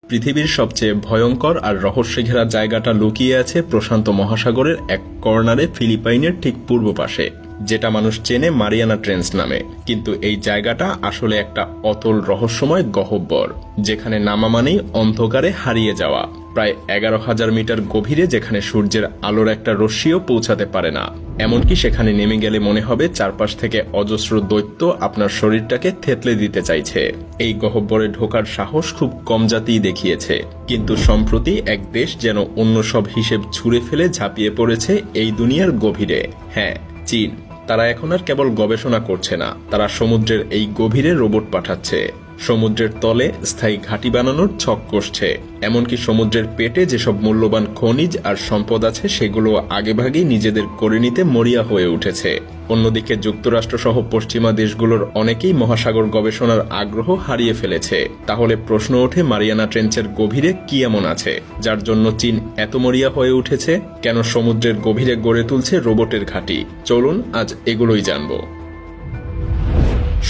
পৃথিবীর সবচেয়ে ভয়ঙ্কর আর রহস্যে ঘেরা জায়গাটা লুকিয়ে আছে প্রশান্ত মহাসাগরের এক কর্নারে ফিলিপাইনের ঠিক পূর্ব পাশে, যেটা মানুষ চেনে মারিয়ানা ট্রেঞ্চ নামে। কিন্তু এই জায়গাটা আসলে একটা অতল রহস্যময় গহ্বর, যেখানে নামা মানেই অন্ধকারে হারিয়ে যাওয়া। প্রায় 11,000 মিটার গভীরে, যেখানে সূর্যের আলোর একটা রশ্মিও পৌঁছাতে পারে না। এমনকি সেখানে নেমে গেলে মনে হবে চারপাশ থেকে অজস্র দৈত্য আপনার শরীরটাকে থেতলে দিতে চাইছে। এই গহ্বরে ঢোকার সাহস খুব কম জাতিই দেখিয়েছে, কিন্তু সম্প্রতি এক দেশ যেন অন্য সব হিসেব ছুঁড়ে ফেলে ঝাঁপিয়ে পড়েছে এই দুনিয়ার গভীরে। হ্যাঁ, চীন। তারা এখন আর কেবল গবেষণা করছে না, তারা সমুদ্রের এই গভীরে রোবট পাঠাচ্ছে, সমুদ্রের তলে স্থায়ী ঘাঁটি বানানোর ছক কষছে। এমনকি সমুদ্রের পেটে যেসব মূল্যবান খনিজ আর সম্পদ আছে, সেগুলো আগেভাগেই নিজেদের করে নিতে মরিয়া হয়ে উঠেছে। অন্যদিকে যুক্তরাষ্ট্র সহ পশ্চিমা দেশগুলোর অনেকেই মহাসাগর গবেষণার আগ্রহ হারিয়ে ফেলেছে। তাহলে প্রশ্ন ওঠে, মারিয়ানা ট্রেঞ্চের গভীরে কি এমন আছে যার জন্য চীন এত মরিয়া হয়ে উঠেছে? কেন সমুদ্রের গভীরে গড়ে তুলছে রোবটের ঘাঁটি? চলুন আজ এগুলোই জানবো।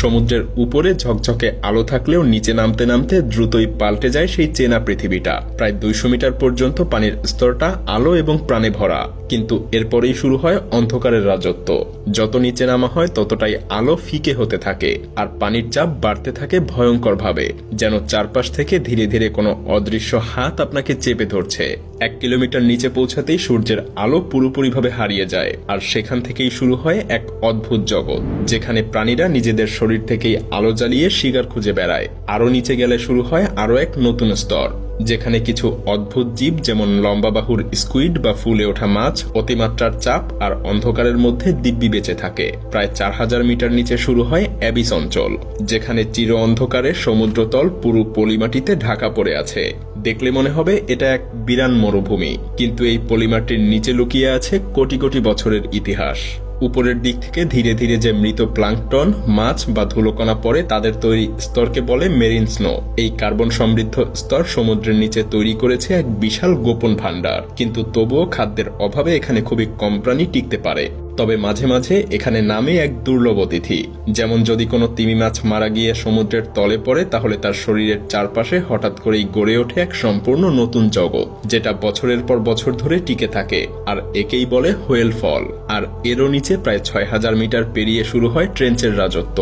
সমুদ্রের উপরে ঝকঝকে আলো থাকলেও নিচে নামতে নামতে দ্রুতই পাল্টে যায় সেই চেনা পৃথিবীটা। প্রায় 200 মিটার পর্যন্ত পানির স্তরটা আলো এবং প্রাণে ভরা, কিন্তু এরপরেই শুরু হয় অন্ধকারের রাজত্ব। যত নিচে নামা হয় ততটাই আলো ফিকে হতে থাকে, আর পানির চাপ বাড়তে থাকে ভয়ঙ্করভাবে, যেন চারপাশ থেকে ধীরে ধীরে কোনো অদৃশ্য হাত আপনাকে চেপে ধরছে। 1 কিলোমিটার নিচে পৌঁছাতেই সূর্যের আলো পুরোপুরিভাবে হারিয়ে যায়, আর সেখান থেকেই শুরু হয় এক অদ্ভুত জগৎ, যেখানে প্রাণীরা নিজেদের শরীর থেকেই আলো জ্বালিয়ে শিকার খুঁজে বেড়ায়। আরো নিচে গেলে শুরু হয় আরো এক নতুন স্তর, যেখানে কিছু অদ্ভুত জীব, যেমন লম্বা বাহুর স্কুইড বা ফুলে ওঠা মাছ, অতিমাত্রার চাপ আর অন্ধকারের মধ্যে দিব্যি বেঁচে থাকে। প্রায় 4000 মিটার নিচে শুরু হয় অ্যাবিস অঞ্চল, যেখানে চির অন্ধকারে সমুদ্রতল পুরো পলিমাটিতে ঢাকা পড়ে আছে। দেখলে মনে হবে এটা এক বিরান মরুভূমি, কিন্তু এই পলিমাটির নিচে লুকিয়ে আছে কোটি কোটি বছরের ইতিহাস। উপরের দিক থেকে ধীরে ধীরে যে মৃত প্লাঙ্কটন, মাছ বা ধুলোকণা পড়ে, তাদের তৈরি স্তরকে বলে মেরিন স্নো। এই কার্বন সমৃদ্ধ স্তর সমুদ্রের নিচে তৈরি করেছে এক বিশাল গোপন ভাণ্ডার, কিন্তু তবুও খাদ্যের অভাবে এখানে খুবই কম প্রাণী টিকতে পারে। তবে মাঝে মাঝে এখানে নামে এক দুর্লভ অতিথি, যেমন যদি কোনো তিমি মাছ মারা গিয়ে সমুদ্রের তলে পড়ে, তাহলে তার শরীরের চারপাশে হঠাৎ করেই গড়ে ওঠে এক সম্পূর্ণ নতুন জগৎ, যেটা বছরের পর বছর ধরে টিকে থাকে। আর একেই বলে হোয়েল ফল। আর এরও নিচে প্রায় 6000 মিটার পেরিয়ে শুরু হয় ট্রেঞ্চের রাজত্ব।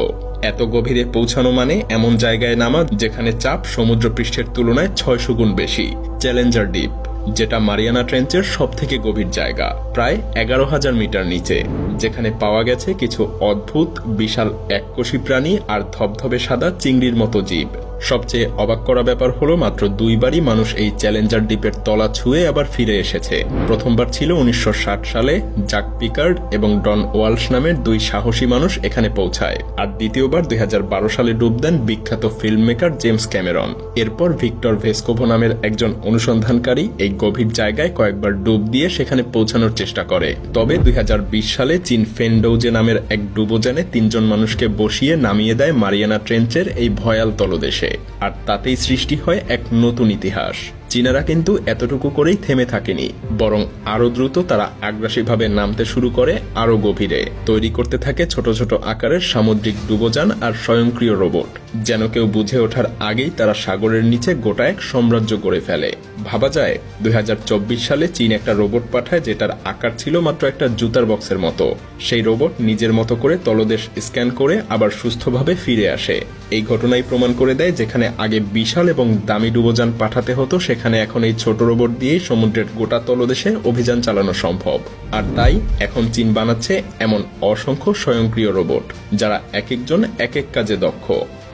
এত গভীরে পৌঁছানো মানে এমন জায়গায় নামা যেখানে চাপ সমুদ্রপৃষ্ঠের তুলনায় 600 গুণ বেশি। চ্যালেঞ্জার দ্বীপ, যেটা মারিয়ানা ট্রেঞ্চের সব থেকে গভীর জায়গা, প্রায় 11,000 মিটার নিচে, যেখানে পাওয়া গেছে কিছু অদ্ভুত বিশাল এককোষী প্রাণী আর ধবধবে সাদা চিংড়ির মতো জীব। সবচেয়ে অবাক করা ব্যাপার হলো, মাত্র 2 বারই মানুষ এই চ্যালেঞ্জার দ্বীপের তলা ছুঁয়ে আবার ফিরে এসেছে। প্রথমবার ছিল 1960 সালে, জাক পিকার্ড এবং ডন ওয়ালশ নামের 2 সাহসী মানুষ এখানে পৌঁছায়। আর দ্বিতীয়বার 2012 সালে ডুব দেন বিখ্যাত ফিল্ম মেকার জেমস ক্যামেরন। এরপর ভিক্টর ভেস্কোভো নামের একজন অনুসন্ধানকারী এই গভীর জায়গায় কয়েকবার ডুব দিয়ে সেখানে পৌঁছানোর চেষ্টা করে। তবে 2020 সালে চীন ফেনডৌজে নামের এক ডুবোযানে 3 জন মানুষকে বসিয়ে নামিয়ে দেয় মারিয়ানা ট্রেঞ্চের এই ভয়াল তলদেশে। আর তাতেই সৃষ্টি হয় এক নতুন ইতিহাস। চীনারা কিন্তু এতটুকু করেই থেমে থাকেনি, বরং আরো দ্রুত তারা আগ্রাসীভাবে নামতে শুরু করে আরো গভীরে। তৈরি করতে থাকে ছোট ছোট আকারের সামুদ্রিক ডুবোযান আর স্বয়ংক্রিয় রোবট, যেন কেউ বুঝে ওঠার আগেই তারা সাগরের নিচে গোটা এক সাম্রাজ্য গড়ে ফেলে। ভাবা যায় 2024 সালে চীন একটা রোবট পাঠায়, যেটার আকার ছিল মাত্র একটা জুতার বক্সের মতো। সেই রোবট নিজের মতো করে তলদেশ স্ক্যান করে আবার সুস্থভাবে ফিরে আসে। এই ঘটনাই প্রমাণ করে দেয়, যেখানে আগে বিশাল এবং দামি ডুবোযান পাঠাতে হতো, সেখানে এখন এই ছোট রোবট দিয়েই সমুদ্রের গোটা তলদেশে অভিযান চালানো সম্ভব। আর তাই এখন চীন বানাচ্ছে এমন অসংখ্য স্বয়ংক্রিয় রোবট, যারা এক একজন এক এক কাজে দক্ষ।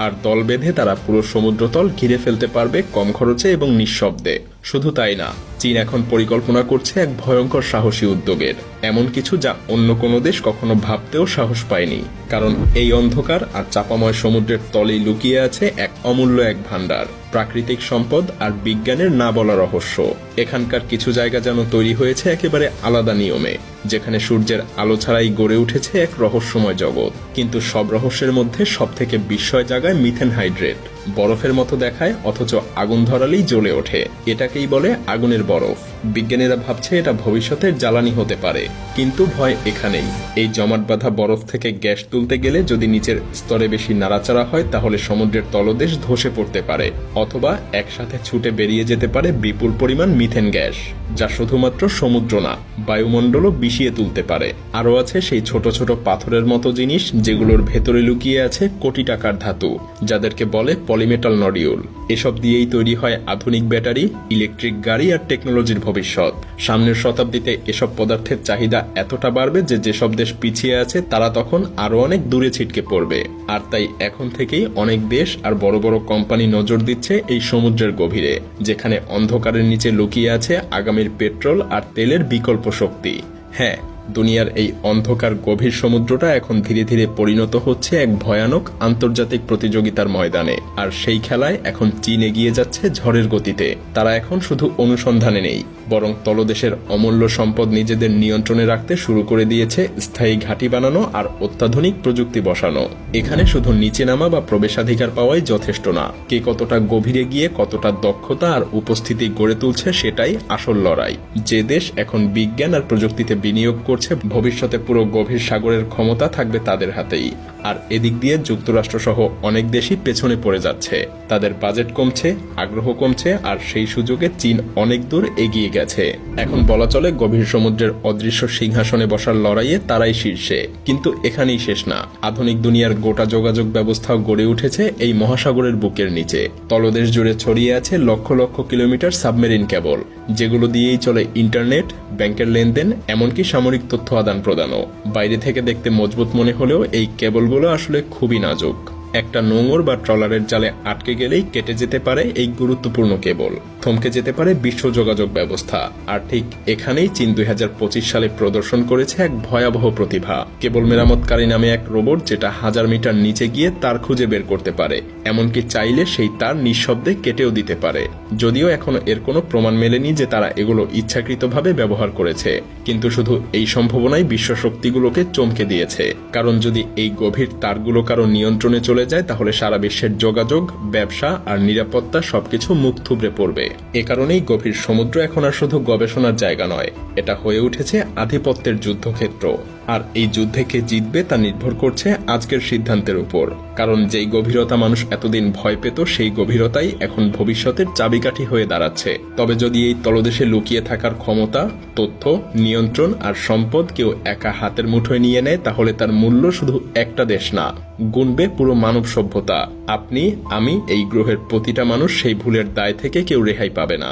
আর দল বেঁধে তারা পুরো সমুদ্রতল ঘিরে ফেলতে পারবে কম খরচে এবং নিঃশব্দে। শুধু তাই না, চীন এখন পরিকল্পনা করছে এক ভয়ঙ্কর সাহসী উদ্যোগের, এমন কিছু যা অন্য কোনো দেশ কখনো ভাবতেও সাহস পায়নি। কারণ এই অন্ধকার আর চাপাময় সমুদ্রের তলেই লুকিয়ে আছে এক অমূল্য এক ভাণ্ডার, প্রাকৃতিক সম্পদ আর বিজ্ঞানের না বলা রহস্য। এখানকার কিছু জায়গা যেন তৈরি হয়েছে একেবারে আলাদা নিয়মে, যেখানে সূর্যের আলো ছাড়াই গড়ে উঠেছে এক রহস্যময় জগৎ। কিন্তু সব রহস্যের মধ্যে সবথেকে বিস্ময় জায়গায় মিথেন হাইড্রেট, বরফের মতো দেখায় অথচ আগুন ধরালেই জ্বলে ওঠে। এটাকেই বলে আগুনের বরফ। বিজ্ঞানীরা ভাবছে এটা ভবিষ্যতের জ্বালানি হতে পারে, কিন্তু ভয় এখানেই। এই জমাট বাঁধা বরফ থেকে গ্যাস তুলতে গেলে যদি নিচের স্তরে বেশি নাড়াচাড়া হয় তাহলে সমুদ্রের তলদেশ ধসে পড়তে পারে, অথবা একসাথে ছুটে বেরিয়ে যেতে পারে বিপুল পরিমাণ মিথেন গ্যাস, যা শুধুমাত্র সমুদ্র না, বায়ুমণ্ডলও বিষিয়ে তুলতে পারে। আরও আছে সেই ছোট ছোট পাথরের মতো জিনিস যেগুলোর ভেতরে লুকিয়ে আছে কোটি টাকার ধাতু, যাদেরকে বলে পলিমেটাল নডিউল। এসব দিয়েই তৈরি হয় আধুনিক ব্যাটারি, ইলেকট্রিক গাড়ি আর টেকনোলজির ভবিষ্যৎ। সামনের শতাব্দীতে এসব পদার্থের চাহিদা এতটা বাড়বে যে যেসব দেশ পিছিয়ে আছে তারা তখন আরো অনেক দূরে ছিটকে পড়বে। আর তাই এখন থেকেই অনেক দেশ আর বড় বড় কোম্পানি নজর দিচ্ছে এই সমুদ্রের গভীরে, যেখানে অন্ধকারের নিচে লুকিয়ে আছে আগামীর পেট্রোল আর তেলের বিকল্প শক্তি। হ্যাঁ, দুনিয়ার এই অন্ধকার গভীর সমুদ্রটা এখন ধীরে ধীরে পরিণত হচ্ছে এক ভয়ানক আন্তর্জাতিক প্রতিযোগিতার ময়দানে। আর সেই খেলায় এখন চীন এগিয়ে যাচ্ছে ঝড়ের গতিতে। তারা এখন শুধু অনুসন্ধানে নেই, বরং তলদেশের অমূল্য সম্পদ নিজেদের নিয়ন্ত্রণে রাখতে শুরু করে দিয়েছে স্থায়ী ঘাঁটি বানানো আর অত্যাধুনিক প্রযুক্তি বসানো। এখানে শুধু নিচে নামা বা প্রবেশাধিকার পাওয়াই যথেষ্ট না, কে কতটা গভীরে গিয়ে কতটা দক্ষতা আর উপস্থিতি গড়ে তুলছে সেটাই আসল লড়াই। যে দেশ এখন বিজ্ঞান আর প্রযুক্তিতে বিনিয়োগ করছে, ভবিষ্যতে পুরো গভীর সাগরের ক্ষমতা থাকবে তাদের হাতেই। আর এদিক দিয়ে যুক্তরাষ্ট্র সহ অনেক দেশই পেছনে পড়ে যাচ্ছে। তাদের বাজেট কমছে, আগ্রহ কমছে, আর সেই সুযোগে চীন অনেক দূর এগিয়ে গেছে। এখন বলা চলে গভীর সমুদ্রের অদৃশ্য সিংহাসনে বসার লড়াইয়ে তারাই শীর্ষে। কিন্তু এখানেই শেষ না। আধুনিক দুনিয়ার গোটা যোগাযোগ ব্যবস্থাও গড়ে উঠেছে এই মহাসাগরের বুকের নিচে। তলদেশ জুড়ে ছড়িয়ে আছে lakh lakh kilometre submarine cable, যেগুলো দিয়েই চলে ইন্টারনেট, ব্যাংকের লেনদেন, এমনকি সামরিক তথ্য আদান প্রদানও। বাইরে থেকে দেখতে মজবুত মনে হলেও এই কেবলগুলো আসলে খুবই নাজুক। একটা নোঙর বা ট্রলারের জালে আটকে গেলেই কেটে যেতে পারে এই গুরুত্বপূর্ণ কেবল, থমকে যেতে পারে বিশ্ব যোগাযোগ ব্যবস্থা। আর ঠিক এখানেই চীন 2025 সালে প্রদর্শন করেছে এক ভয়াবহ প্রতিভা, কেবল মেরামতকারী নামে এক রোবট, যেটা 1000 মিটার নিচে গিয়ে তার খুঁজে বের করতে পারে, এমনকি চাইলে সেই তার নিঃশব্দে কেটেও দিতে পারে। যদিও এখনো এর কোনো প্রমাণ মেলেনি যে তারা এগুলো ইচ্ছাকৃতভাবে ব্যবহার করেছে, কিন্তু শুধু এই সম্ভাবনাই বিশ্ব শক্তিগুলোকে চমকে দিয়েছে। কারণ যদি এই গভীর তারগুলো কারো নিয়ন্ত্রণে চলে যায় তাহলে সারা বিশ্বের যোগাযোগ, ব্যবসা আর নিরাপত্তা সবকিছু মুখ থুবড়ে পড়বে। এ কারণেই গভীর সমুদ্র এখন আর শুধু গবেষণার জায়গা নয়, এটা হয়ে উঠেছে আধিপত্যের যুদ্ধক্ষেত্র। আর এই যুদ্ধে কে জিতবে তা নির্ভর করছে আজকের সিদ্ধান্তের উপর। কারণ যেই গভীরতা মানুষ এতদিন ভয় পেত, সেই গভীরতাই এখন ভবিষ্যতের চাবিকাঠি হয়ে দাঁড়াচ্ছে। তবে যদি এই তলদেশে লুকিয়ে থাকার ক্ষমতা, তথ্য, নিয়ন্ত্রণ আর সম্পদ কেউ একা হাতের মুঠোয় নিয়ে নেয়, তাহলে তার মূল্য শুধু একটা দেশ না, গুনবে পুরো মানব সভ্যতা। আপনি, আমি, এই গ্রহের প্রতিটা মানুষ সেই ভুলের দায় থেকে কেউ রেহাই পাবে না।